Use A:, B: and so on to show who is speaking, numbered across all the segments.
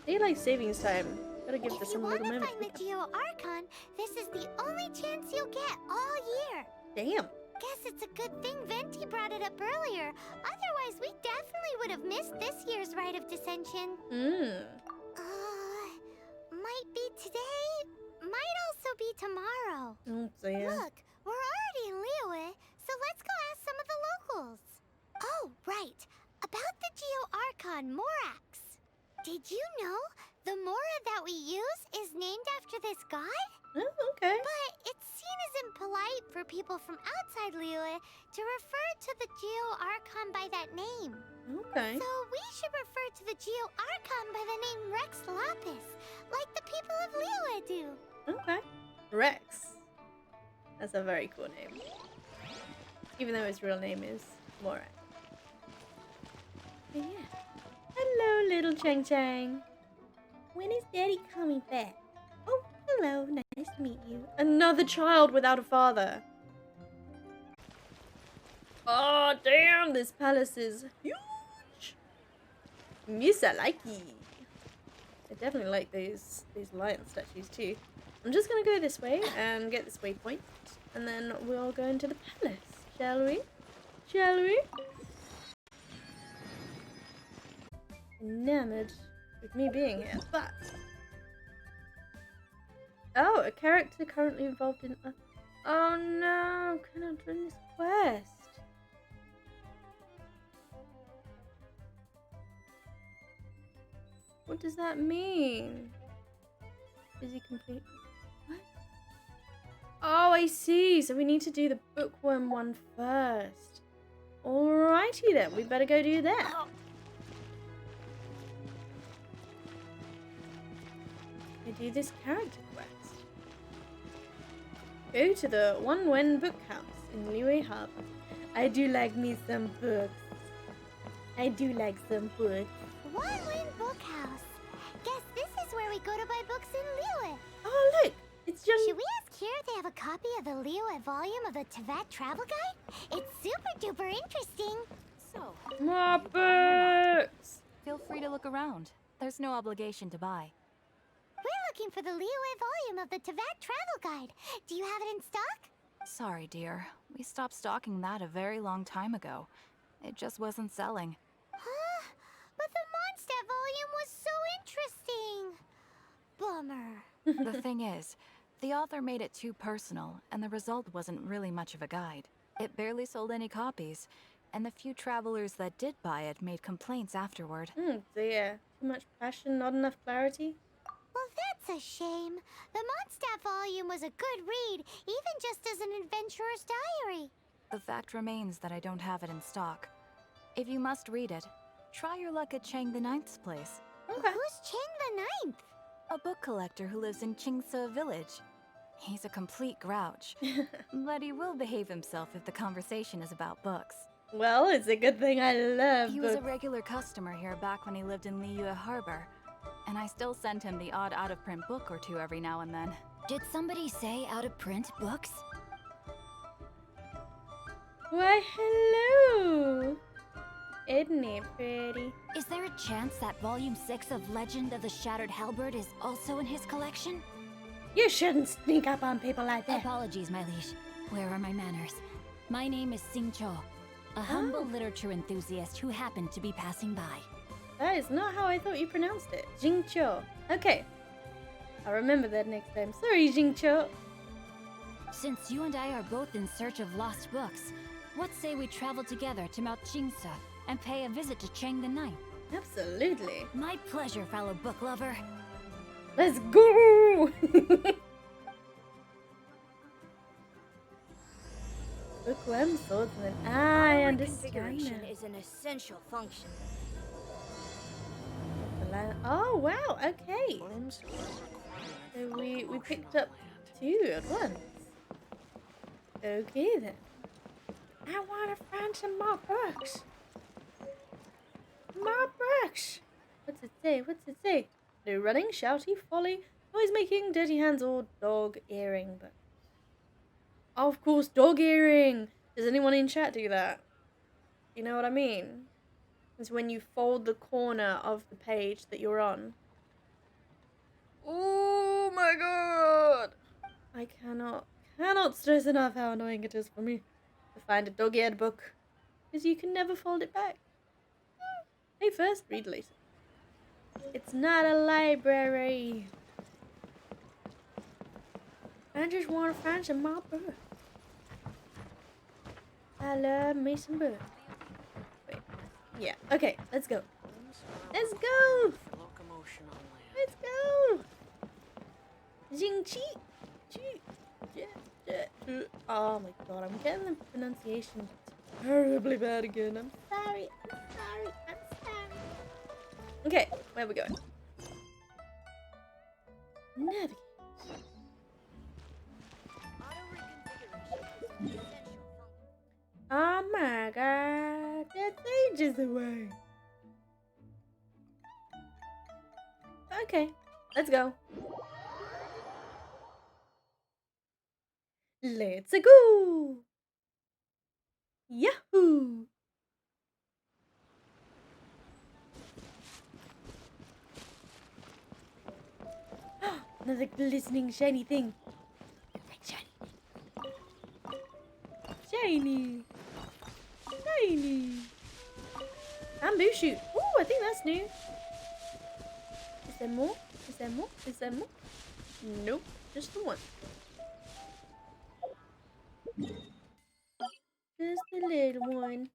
A: Daylight savings time. Gotta give
B: If
A: this
B: you
A: some
B: want
A: little
B: to
A: moment.
B: find the Geo-Archon, this is the only chance you'll get all year.
A: Damn.
B: Guess it's a good thing Venti brought it up earlier. Otherwise, we definitely would have missed this year's Rite of Dissension. Might be today, might also be tomorrow.
A: Oh, so yeah.
B: Look, we're already in Liyue, so let's go ask some of the locals. Oh, right. About the Geo-Archon Morax. Did you know the Mora that we use is named after this god?
A: Oh, okay.
B: But it's seen as impolite for people from outside Liyue to refer to the Geo-Archon by that name.
A: Okay.
B: So we should refer to the Geo-Archon by the name Rex Lapis, like the people of Liyue do.
A: Okay. Rex. That's a very cool name. Even though his real name is Morak. But yeah. Hello, little Chang Chang. When is Daddy coming back? Oh, hello. Nice to meet you. Another child without a father. Oh, damn. This palace is huge. Yes, I like it. I definitely like these lion statues too. I'm just gonna go this way and get this waypoint, and then we'll go into the palace, shall we? Shall we? Enamored with me being here, but oh, a character currently involved in. Oh no! Can I join this quest? What does that mean? Is he complete? What? Oh, I see. So we need to do the bookworm one first. Alrighty then. We better go do that. I do this character quest. Go to the One Wen Book House in Liyue Harbor. I do like me some books. I do like some books.
B: One Win Bookhouse. Guess this is where we go to buy books in Liyue.
A: Oh, look! It's just.
B: Should we ask here if they have a copy of the Liyue volume of the Tevat Travel Guide? It's super duper interesting.
C: So,
A: More books!
C: feel free to look around. There's no obligation to buy.
B: We're looking for the Liyue volume of the Tevat Travel Guide. Do you have it in stock?
C: Sorry, dear. We stopped stocking that a very long time ago. It just wasn't selling.
B: Huh? But the Mondstadt volume was so interesting. Bummer.
C: The thing is, the author made it too personal, and the result wasn't really much of a guide. It barely sold any copies, and the few travelers that did buy it made complaints afterward.
A: Dear. Too much passion, not enough clarity.
B: Well, that's a shame. The Mondstadt volume was a good read, even just as an adventurer's diary.
C: The fact remains that I don't have it in stock. If you must read it, try your luck at Chang the Ninth's place.
A: Okay.
B: Who's Chang the Ninth?
C: A book collector who lives in Qingse village. He's a complete grouch, but he will behave himself if the conversation is about books.
A: Well, it's a good thing I love
C: He was a
A: books.
C: regular customer here back when he lived in Liyue Harbor, and I still send him the odd out-of-print book or two every now and then.
D: Did somebody say out-of-print books?
A: Why, hello! Isn't it pretty?
D: Is there a chance that Volume 6 of Legend of the Shattered Halberd is also in his collection?
A: You shouldn't sneak up on people like that.
D: Apologies, my liege. Where are my manners? My name is Sing Cho, a humble literature enthusiast who happened to be passing by.
A: That is not how I thought you pronounced it. Jingcho. Okay. I'll remember that next time. Sorry, Jingcho.
D: Since you and I are both in search of lost books, what say we travel together to Mount Qingse and pay a visit to Chang the Ninth?
A: Absolutely.
D: My pleasure, fellow book lover.
A: Let's go! Bookworm Swordsman. I understand
E: Configuration
A: now.
E: is an essential function.
A: Oh, wow. Okay. So we picked up two at once. Okay, then. I want to find some more books. More books. What's it say? What's it say? No running, shouty, folly, noise making, dirty hands, or dog earring. But oh, of course, dog earring. Does anyone in chat do that? You know what I mean? It's when you fold the corner of the page that you're on Oh my god! I cannot stress enough how annoying it is for me to find a dog-eared book. Because you can never fold it back. Hey, first, read later. It's not a library. I just want to find some more books. I love me some books. Wait. Yeah, okay, let's go. Let's go!
E: Locomotion on land.
A: Let's go! Jing chi! Oh my god, I'm getting the pronunciation terribly bad again. I'm sorry. Okay, where are we going? Navigate. Oh my god, that's ages away. Okay, let's go. Let's go! Yahoo! Another glistening shiny thing. Shiny! Shiny! Bamboo shoot. Ooh, I think that's new. Is there more? Is there more? Is there more? Nope, just the one. Just the little one.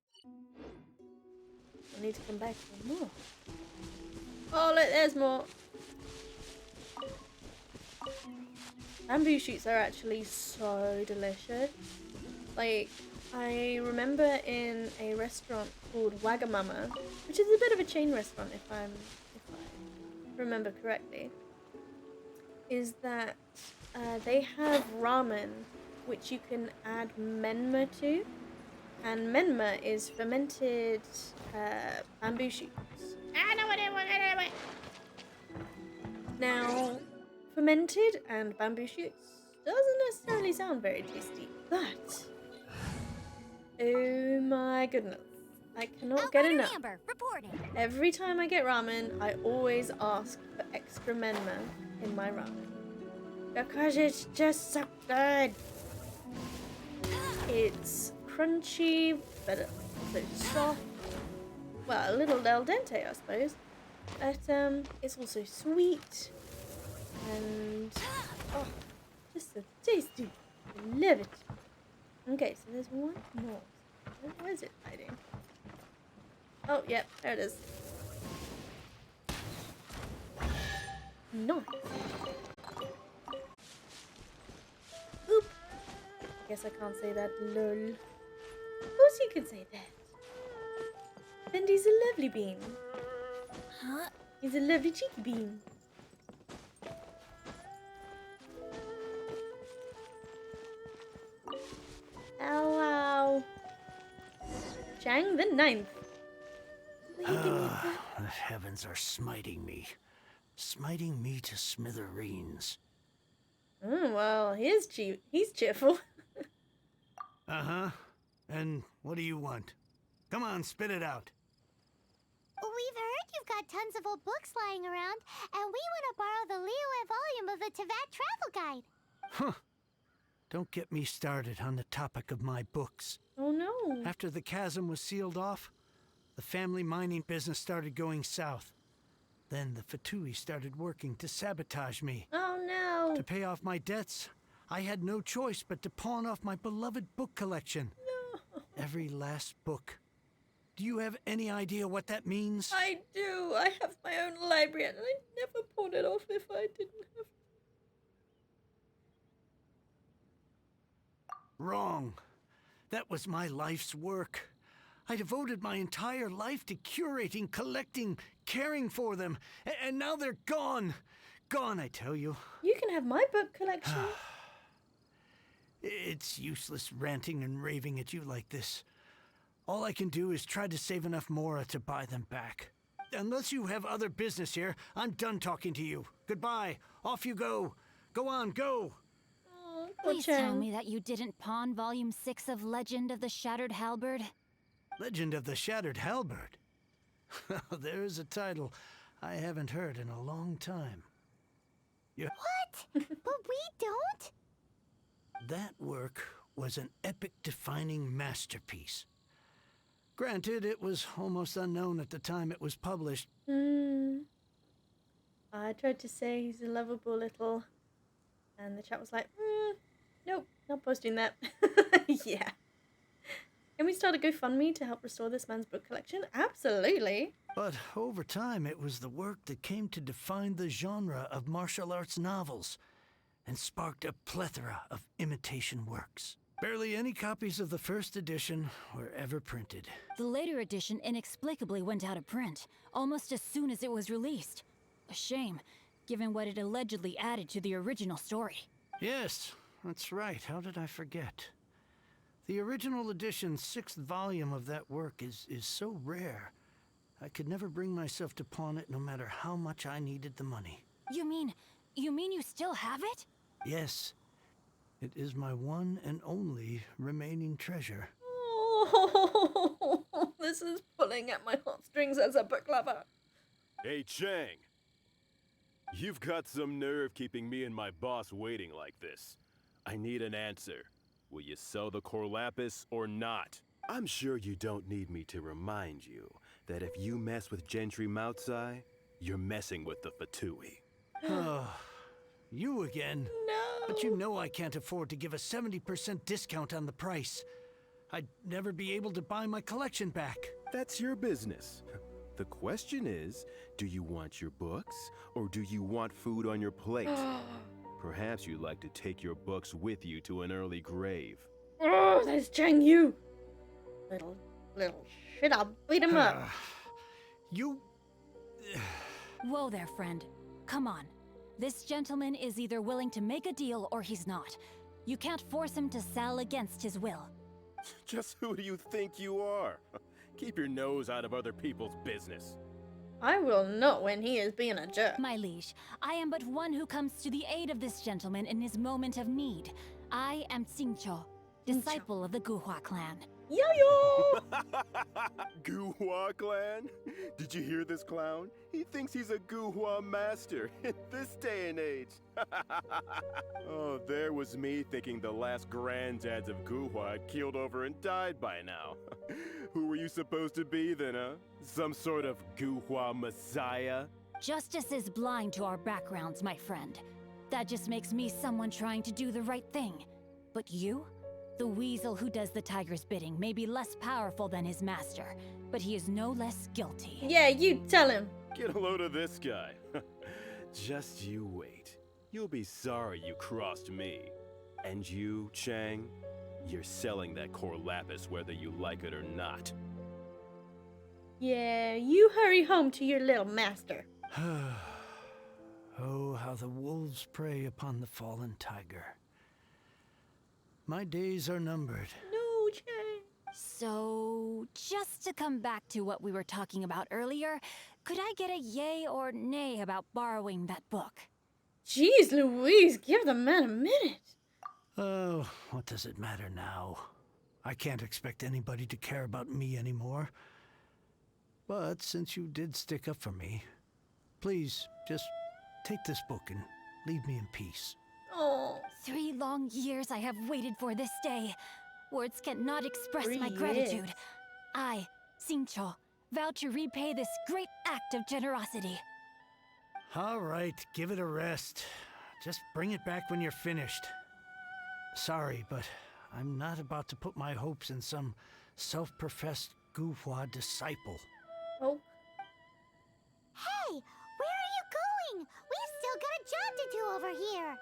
A: I need to come back for more. Oh, look, there's more. Bamboo shoots are actually so delicious. Like, I remember in a restaurant called Wagamama, which is a bit of a chain restaurant if I remember correctly, is that they have ramen which you can add menma to, and menma is fermented bamboo shoots. Now, fermented and bamboo shoots doesn't necessarily sound very tasty, but oh my goodness, I cannot get enough.
B: Amber, reporting.
A: Every time I get ramen, I always ask for extra menma in my ramen because it's just so good. It's crunchy, but also soft. Well, a little al dente, I suppose. But it's also sweet and oh, just so tasty. I love it. Okay, so there's one more. Where is it hiding? Oh, yep, there it is. Nice. Oop. Guess I can't say that. Lol. Of course you can say that. Bendy's a lovely bean.
B: Huh?
A: He's a lovely cheeky bean. Hello. Chang the Ninth. Will you give me a book?
E: The heavens are smiting me. Smiting me to smithereens.
A: Oh, well, he's cheerful.
E: Uh-huh. And what do you want? Come on, spit it out.
B: We've heard you've got tons of old books lying around, and we want to borrow the Liyue volume of the Teyvat Travel Guide.
E: Huh. Don't get me started on the topic of my books.
A: Oh no.
E: After the chasm was sealed off, the family mining business started going south. Then the Fatui started working to sabotage me.
A: Oh no.
E: To pay off my debts, I had no choice but to pawn off my beloved book collection.
A: No.
E: Every last book. Do you have any idea what that means?
A: I do. I have my own library and I'd never pawn it off if I didn't have.
E: Wrong. That was my life's work. I devoted my entire life to curating, collecting, caring for them. And now they're gone. Gone, I tell you.
A: You can have my book collection.
E: It's useless ranting and raving at you like this. All I can do is try to save enough Mora to buy them back. Unless you have other business here, I'm done talking to you. Goodbye. Off you go. Go on, go.
A: Oh, poor
D: Please tell
A: Chang.
D: me that you didn't pawn Volume 6 of Legend of the Shattered Halberd.
E: Legend of the Shattered Halberd. There's a title I haven't heard in a long time.
B: What? But we don't?
E: That work was an epic-defining masterpiece. Granted, it was almost unknown at the time it was published.
A: I tried to say he's a lovable little... And the chat was like, nope, not posting that. Yeah. Can we start a GoFundMe to help restore this man's book collection? Absolutely.
E: But over time, it was the work that came to define the genre of martial arts novels and sparked a plethora of imitation works. Barely any copies of the first edition were ever printed.
D: The later edition inexplicably went out of print, almost as soon as it was released. A shame, given what it allegedly added to the original story.
E: Yes, that's right. How did I forget? The original edition's 6th volume of that work is so rare. I could never bring myself to pawn it no matter how much I needed the money.
D: You mean you still have it?
E: Yes, it is my one and only remaining treasure.
A: Oh, this is pulling at my heartstrings as a book lover.
F: Hey, Chang. You've got some nerve keeping me and my boss waiting like this. I need an answer. Will you sell the Corlapis or not? I'm sure you don't need me to remind you that if you mess with Gentry Moutsai, you're messing with the Fatui.
E: Oh, you again?
A: No.
E: But you know I can't afford to give a 70% discount on the price. I'd never be able to buy my collection back.
F: That's your business. The question is, do you want your books, or do you want food on your plate? Perhaps you'd like to take your books with you to an early grave.
A: Oh, there's Chang Yu. Little shit, I'll beat him up.
E: You...
D: Whoa there, friend. Come on. This gentleman is either willing to make a deal or he's not. You can't force him to sell against his will.
F: Just who do you think you are? Keep your nose out of other people's business.
A: I will not when he is being a jerk.
D: My liege, I am but one who comes to the aid of this gentleman in his moment of need. I am Xingqiu, disciple of the Guhua clan.
A: Yo-yo!
F: Guhua clan? Did you hear this clown? He thinks he's a Guhua master in this day and age. Oh, there was me thinking the last granddads of Guhua had keeled over and died by now. Who were you supposed to be then, huh? Some sort of Guhua messiah?
D: Justice is blind to our backgrounds, my friend. That just makes me someone trying to do the right thing. But you? The weasel who does the tiger's bidding may be less powerful than his master, but he is no less guilty.
A: Yeah, you tell him.
F: Get a load of this guy. Just you wait. You'll be sorry you crossed me. And you, Chang, you're selling that Corlapis whether you like it or not.
A: Yeah, you hurry home to your little master.
E: Oh, how the wolves prey upon the fallen tiger. My days are numbered.
A: No, Chang.
D: So, just to come back to what we were talking about earlier, could I get a yay or nay about borrowing that book?
A: Jeez Louise, give the man a minute.
E: Oh, what does it matter now? I can't expect anybody to care about me anymore. But since you did stick up for me, please just take this book and leave me in peace.
A: Oh,
D: 3 long years I have waited for this day. Words cannot express
A: 3
D: my
A: years.
D: gratitude. I, Xingqiu, vow to repay this great act of generosity.
E: All right, give it a rest. Just bring it back when you're finished. Sorry, but I'm not about to put my hopes in some self-professed Guhua disciple.
A: oh,
B: Hey, where are you going? We've still got a job to do over here.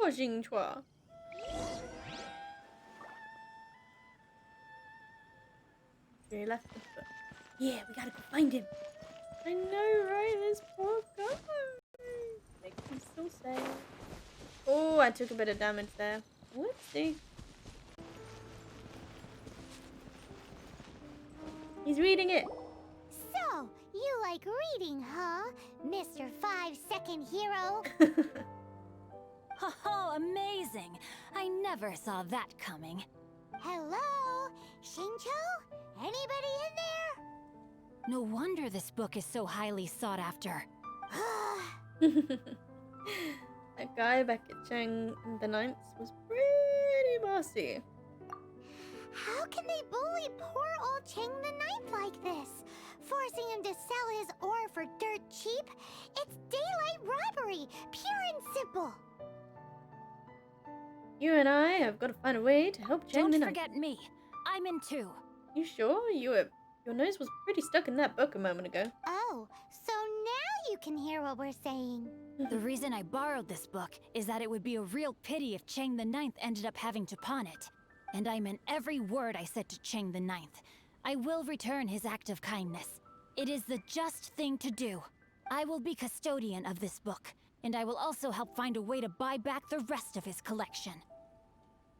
A: poor Xingqiu. He left the book. Yeah, we gotta go find him. I know, right? This poor guy. Makes me so sad. Oh, I took a bit of damage there. Whoopsie. He's reading it.
B: So, you like reading, huh? Mr. 5-second hero?
D: Oh, amazing! I never saw that coming.
B: Hello? Xingqiu? Anybody in there?
D: No wonder this book is so highly sought after.
A: That guy back at Chang the Ninth was pretty bossy.
B: How can they bully poor old Chang the Ninth like this? Forcing him to sell his ore for dirt cheap? It's daylight robbery, pure and simple.
A: You and I have got to find a way to help Chang the
D: Don't
A: Ninth.
D: forget me. I'm in too.
A: You sure? Your nose was pretty stuck in that book a moment ago.
B: Oh, so now you can hear what we're saying.
D: The reason I borrowed this book is that it would be a real pity if Chang the Ninth ended up having to pawn it. And I meant every word I said to Chang the Ninth. I will return his act of kindness. It is the just thing to do. I will be custodian of this book, and I will also help find a way to buy back the rest of his collection.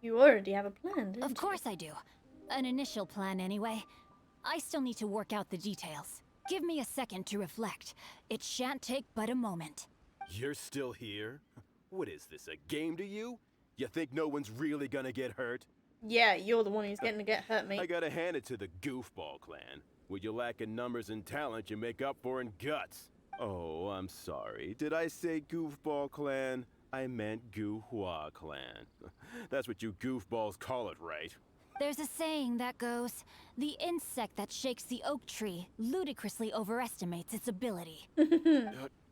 A: You already have a plan, don't
D: Of course I do. An initial plan, anyway. I still need to work out the details. Give me a second to reflect. It shan't take but a moment.
F: You're still here? What is this, a game to you? You think no one's really gonna get hurt?
A: Yeah, you're the one who's getting to get hurt, mate.
F: I gotta hand it to the Goofball clan. What you lack in numbers and talent, you make up for in guts. Oh, I'm sorry. Did I say Goofball clan? I meant Guhua clan. That's what you goofballs call it, right?
D: There's a saying that goes, the insect that shakes the oak tree ludicrously overestimates its ability.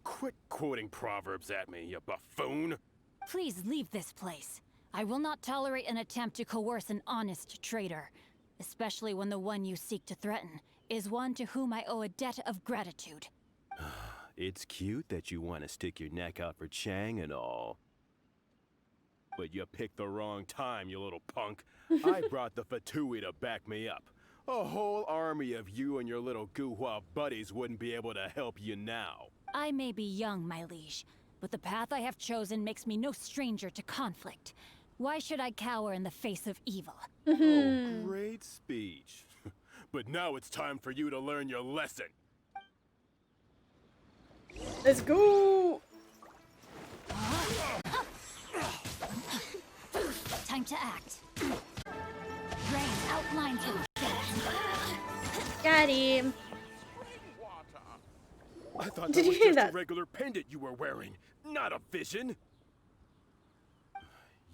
F: Quit quoting proverbs at me, you buffoon.
D: Please leave this place. I will not tolerate an attempt to coerce an honest trader, especially when the one you seek to threaten is one to whom I owe a debt of gratitude.
F: It's cute that you want to stick your neck out for Chang and all. But you picked the wrong time, you little punk. I brought the Fatui to back me up. A whole army of you and your little Guhua buddies wouldn't be able to help you now.
D: I may be young, my liege, but the path I have chosen makes me no stranger to conflict. Why should I cower in the face of evil?
F: Oh, great speech. But now it's time for you to learn your lesson.
A: Let's go!
D: Time to act. Rain outlines your
A: Got him.
F: I thought
A: Did
F: that
A: you
F: was
A: hear
F: just
A: that?
F: a regular pendant you were wearing, not a vision.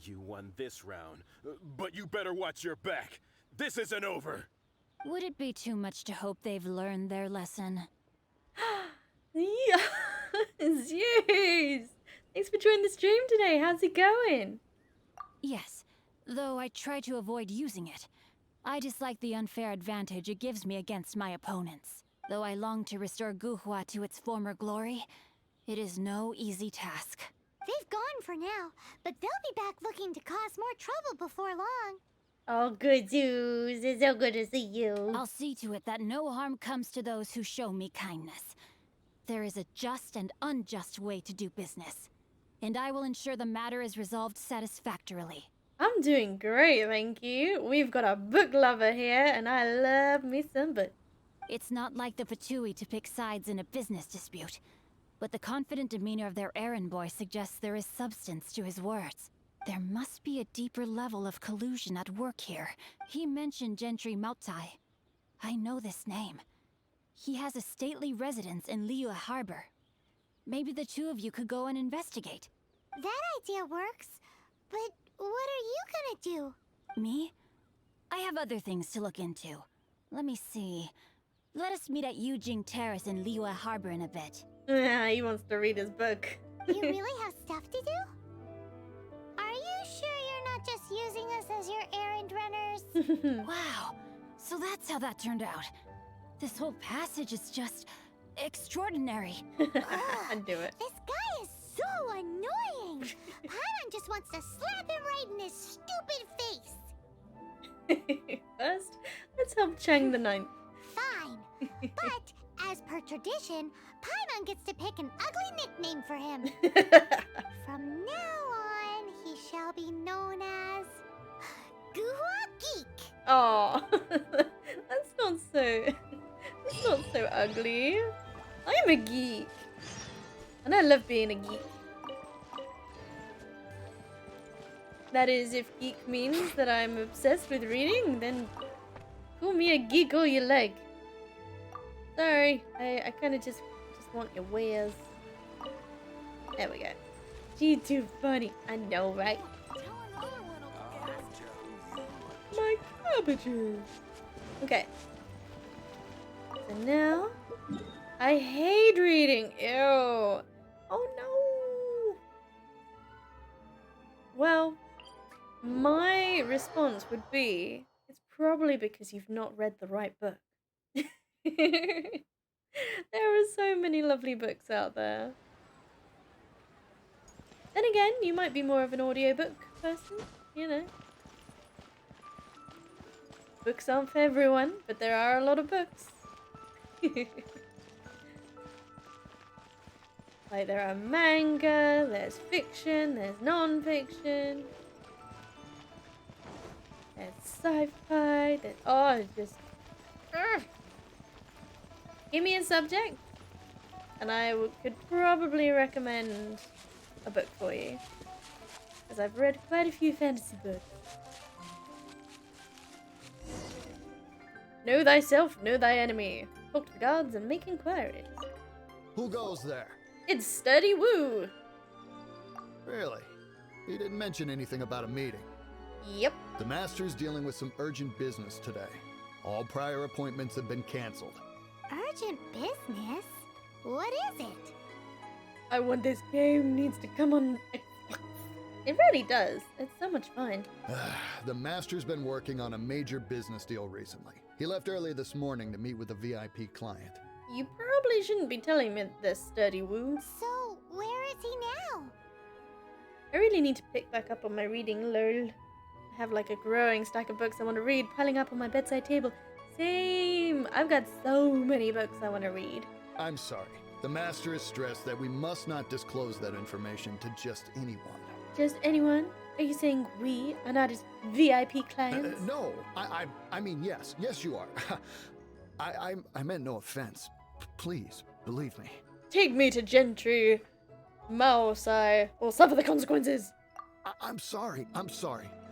F: You won this round, but you better watch your back. This isn't over.
D: Would it be too much to hope they've learned their lesson?
A: Yeah, Zeus! Thanks for joining the stream today. How's it going?
D: Yes, though I try to avoid using it. I dislike the unfair advantage it gives me against my opponents. Though I long to restore Guhua to its former glory, it is no easy task.
B: They've gone for now, but they'll be back looking to cause more trouble before long.
A: Oh, good, Zeus. It's so good to see you.
D: I'll see to it that no harm comes to those who show me kindness. There is a just and unjust way to do business, and I will ensure the matter is resolved satisfactorily.
A: I'm doing great, thank you. We've got a book lover here, and I love me some books.
D: It's not like the Fatui to pick sides in a business dispute, but the confident demeanor of their errand boy suggests there is substance to his words. There must be a deeper level of collusion at work here. He mentioned Gentry Mautai. I know this name. He has a stately residence in Liyue Harbor. Maybe the two of you could go and investigate.
B: That idea works, but what are you gonna do?
D: Me? I have other things to look into. Let me see. Let us meet at Yujing Terrace in Liyue Harbor in a bit.
A: He wants to read his book.
B: You really have stuff to do? Are you sure you're not just using us as your errand runners?
D: Wow, so that's how that turned out. This whole passage is just extraordinary.
A: I'd do it.
B: This guy is so annoying! Paimon just wants to slap him right in his stupid face.
A: First, let's help Chang the Ninth.
B: Fine. But, as per tradition, Paimon gets to pick an ugly nickname for him. From now on, he shall be known as... Guhua Geek.
A: Oh, that's not so... That's not so ugly. I'm a geek. And I love being a geek. That is, if geek means that I'm obsessed with reading, then call me a geek all you like. Sorry, I kind of just want your wares. There we go. She's too funny. I know, right? My cabbages. Okay. So now, I hate reading. Ew. Oh no. Well, my response would be, it's probably because you've not read the right book. There are so many lovely books out there. Then again, you might be more of an audiobook person, you know. Books aren't for everyone, but there are a lot of books. Like, there are manga, there's fiction, there's non-fiction, there's sci-fi, there's... Oh, just... Ugh. Give me a subject, and I could probably recommend a book for you. Because I've read quite a few fantasy books. Know thyself, know thy enemy. Talk to the gods and make inquiries.
G: Who goes there?
A: It's Sturdy Woo.
G: Really? He didn't mention anything about a meeting.
A: Yep.
G: The Master's dealing with some urgent business today. All prior appointments have been canceled.
B: Urgent business? What is it?
A: I want this game needs to come on Xbox. It really does. It's so much fun.
G: The Master's been working on a major business deal recently. He left early this morning to meet with a VIP client.
A: You probably shouldn't be telling me this, Sturdy Woo.
B: So, where is he now?
A: I really need to pick back up on my reading, lol. I have like a growing stack of books I want to read piling up on my bedside table. Same! I've got so many books I want to read.
G: I'm sorry. The Master is stressed that we must not disclose that information to just anyone.
A: Just anyone? Are you saying we are not his VIP clients?
G: No, I mean, yes. Yes, you are. I meant no offense. Please, believe me.
A: Take me to Gentry, Maosai, or suffer the consequences.
G: I'm sorry.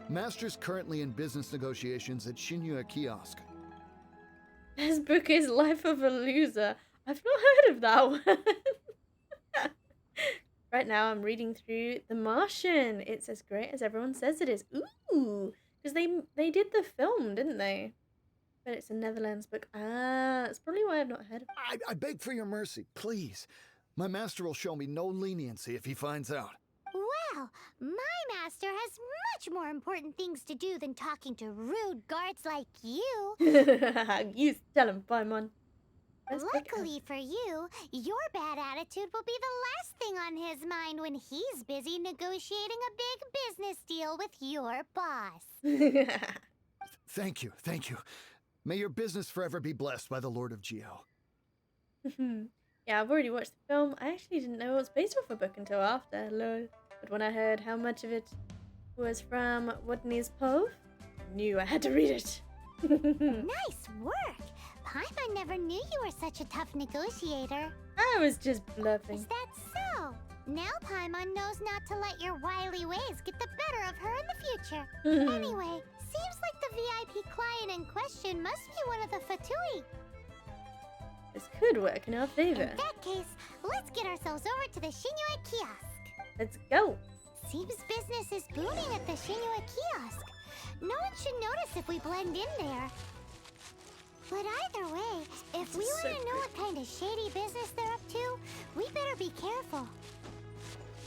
G: Master's currently in business negotiations at Shinya Kiosk.
A: This book is Life of a Loser. I've not heard of that one. Right now I'm reading through The Martian. It's as great as everyone says it is. Ooh, because they did the film, didn't they? But it's a Netherlands book. Ah, that's probably why I've not heard of it.
G: I beg for your mercy, please. My master will show me no leniency if he finds out.
B: Well, my master has much more important things to do than talking to rude guards like you.
A: You tell him, Paimon.
B: Luckily for you, your bad attitude will be the last thing on his mind when he's busy negotiating a big business deal with your boss.
G: Thank you. May your business forever be blessed by the Lord of Geo.
A: Yeah, I've already watched the film. I actually didn't know it was based off a book until after, lol. But when I heard how much of it was from Watney's Pove, I knew I had to read it.
B: Nice work! Paimon never knew you were such a tough negotiator.
A: I was just bluffing.
B: Is that so? Now Paimon knows not to let your wily ways get the better of her in the future. Anyway, seems like the VIP client in question must be one of the Fatui.
A: This could work in our favor.
B: In that case, let's get ourselves over to the Shinua kiosk.
A: Let's go.
B: Seems business is booming at the Shinua kiosk. No one should notice if we blend in there. But either way, if we want to know what kind of shady business they're up to, we better be careful.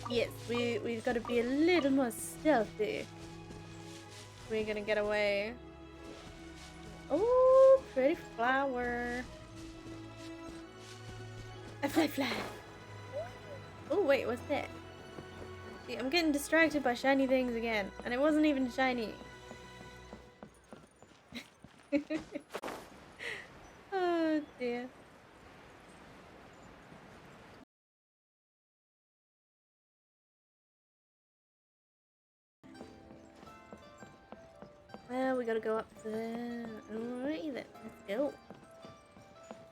A: Yes, we've got to be a little more stealthy. We're gonna get away. Oh, pretty flower. A fly. Oh wait, what's that? See, I'm getting distracted by shiny things again, and it wasn't even shiny. Oh dear. Well, we gotta go up there. Alrighty then, let's go.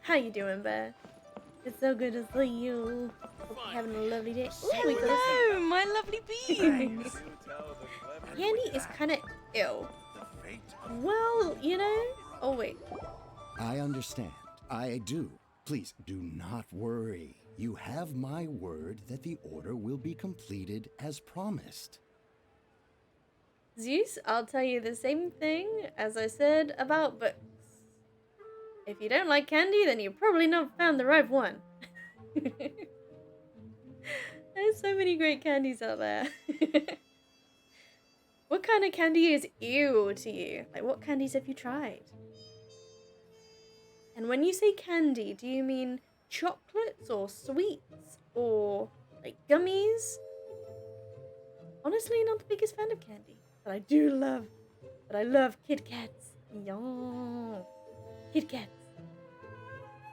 A: How you doing, Bear? It's so good to see you. Hope you're having a lovely day. Ooh, we got
H: Hello, my lovely beans.
A: Candy is kind of ill. Well, you know. Oh wait.
I: I understand. I do. Please do not worry. You have my word that the order will be completed as promised.
A: Zeus, I'll tell you the same thing as I said about books. If you don't like candy, then you probably not found the right one. There's so many great candies out there. What kind of candy is ew to you? Like, what candies have you tried? And when you say candy, do you mean chocolates or sweets or like gummies? Honestly, not the biggest fan of candy, but I do love. But I love Kit Kats. Yum. Kit Kats.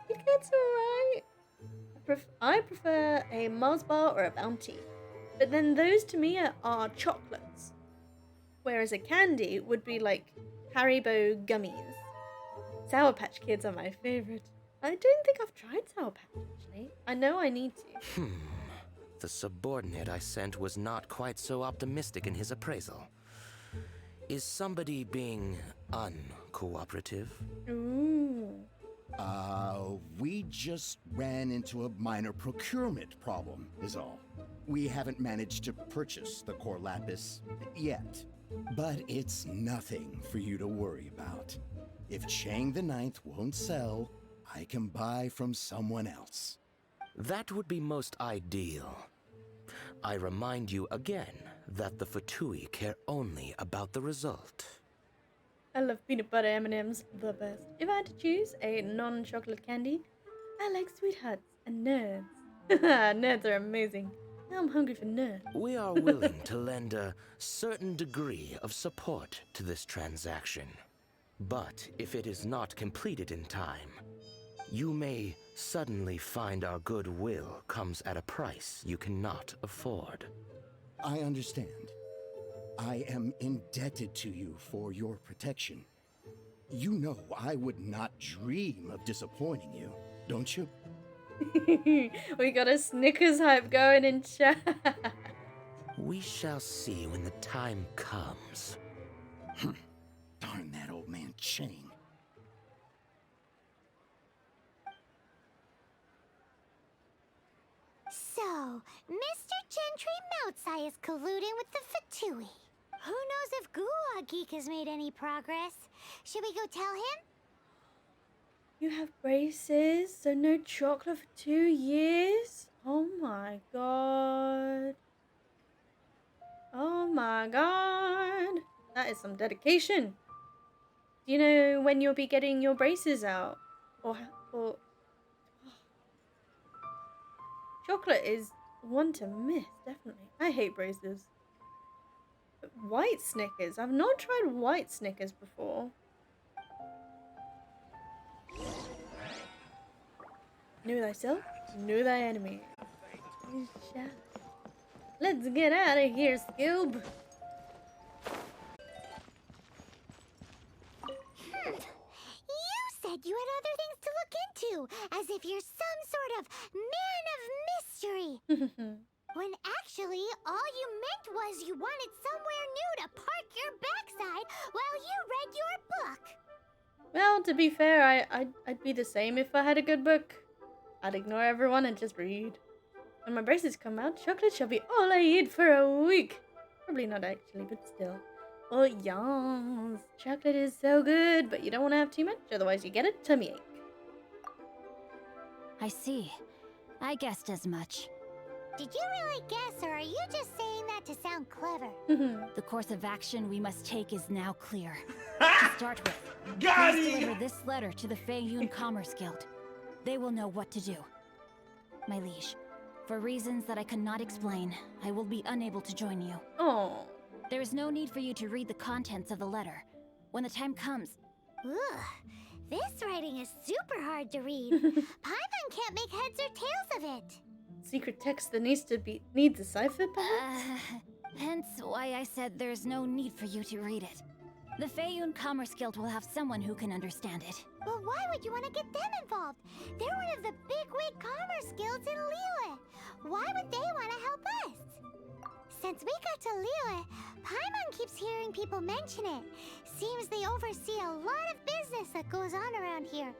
A: Kit Kats are alright. I prefer a Mars bar or a Bounty, but then those to me are chocolates, whereas a candy would be like Haribo gummies. Sour Patch Kids are my favorite. I don't think I've tried Sour Patch actually. I know I need to.
J: The subordinate I sent was not quite so optimistic in his appraisal. Is somebody being uncooperative?
A: Ooh.
I: We just ran into a minor procurement problem, is all. We haven't managed to purchase the core lapis yet. But it's nothing for you to worry about. If Chang the Ninth won't sell, I can buy from someone else.
J: That would be most ideal. I remind you again that the Fatui care only about the result.
A: I love peanut butter M&Ms, the best. If I had to choose a non-chocolate candy, I like sweethearts and nerds. Nerds are amazing. Now I'm hungry for nerds.
J: We are willing to lend a certain degree of support to this transaction. But if it is not completed in time, you may suddenly find our goodwill comes at a price you cannot afford.
I: I understand. I am indebted to you for your protection. You know I would not dream of disappointing you, don't you?
A: We got a Snickers hype going in chat.
J: We shall see when the time comes.
I: Darn that old man Chang.
B: So, Mr. Gentry Moutsai is colluding with the Fatui. Who knows if Guwa Geek has made any progress? Should we go tell him?
A: You have braces, so no chocolate for 2 years? Oh my god. Oh my god. That is some dedication. Do you know when you'll be getting your braces out? Or chocolate is one to miss, definitely. I hate braces. But white Snickers. I've not tried white Snickers before. Know thyself, know thy enemy. Let's get out of here, Skilb.
B: You said you had other things to look into, as if you're some sort of man of mystery. When actually, all you meant was you wanted somewhere new to park your backside while you read your book.
A: Well, to be fair, I'd be the same if I had a good book. I'd ignore everyone and just read. When my braces come out, chocolate shall be all I eat for a week. Probably not actually, but still. Oh, yums. Chocolate is so good, but you don't want to have too much, otherwise you get a tummy ache.
D: I see. I guessed as much.
B: Did you really guess, or are you just saying that to sound clever?
D: The course of action we must take is now clear. To start with, please deliver this letter to the Feiyun Commerce Guild. They will know what to do. My liege, for reasons that I cannot explain, I will be unable to join you.
A: Oh.
D: There is no need for you to read the contents of the letter. When the time comes...
B: Ugh, this writing is super hard to read. Paimon can't make heads or tails of it.
A: Secret text that needs a cipher, perhaps?
D: Hence why I said there's no need for you to read it. The Feiyun Commerce Guild will have someone who can understand it.
B: But why would you want to get them involved? They're one of the bigwig commerce guilds in Liyue. Why would they want to help us? Since we got to Liyue, Paimon keeps hearing people mention it. Seems they oversee a lot of business that goes on around here.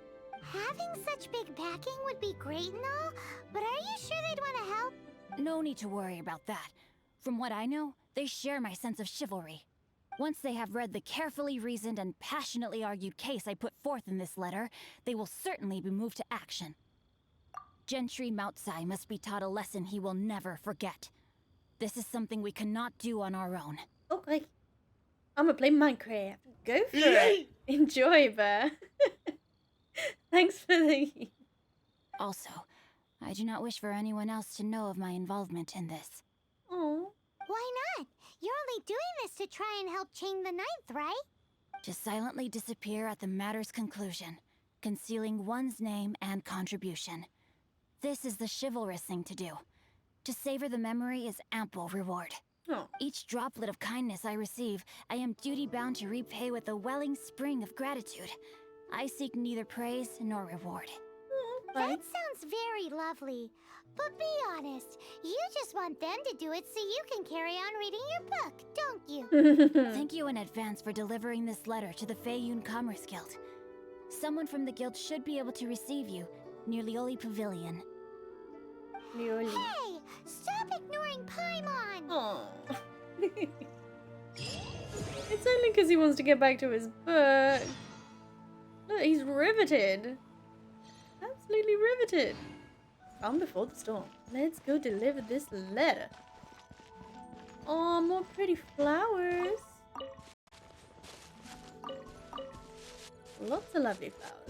B: Having such big backing would be great and all, but are you sure they'd want to help?
D: No need to worry about that. From what I know, they share my sense of chivalry. Once they have read the carefully reasoned and passionately argued case I put forth in this letter, they will certainly be moved to action. Gentry Moutsai must be taught a lesson he will never forget. This is something we cannot do on our own.
A: Okay. I'm gonna play Minecraft. Go for it. Enjoy, Bear. Thanks for the...
D: Also, I do not wish for anyone else to know of my involvement in this.
A: Oh.
B: Why not? You're only doing this to try and help Chain the Ninth, right?
D: To silently disappear at the matter's conclusion, concealing one's name and contribution. This is the chivalrous thing to do. To savor the memory is ample reward.
A: Oh.
D: Each droplet of kindness I receive, I am duty-bound to repay with a welling spring of gratitude. I seek neither praise nor reward.
B: That sounds very lovely. But be honest, you just want them to do it so you can carry on reading your book, don't you?
D: Thank you in advance for delivering this letter to the Feiyun Commerce Guild. Someone from the guild should be able to receive you near Lioli Pavilion.
A: Lioli.
B: Hey! Stop ignoring Paimon!
A: Oh. It's only because he wants to get back to his book. Look, he's riveted. Absolutely riveted. Calm before the storm. Let's go deliver this letter. Oh, more pretty flowers. Lots of lovely flowers.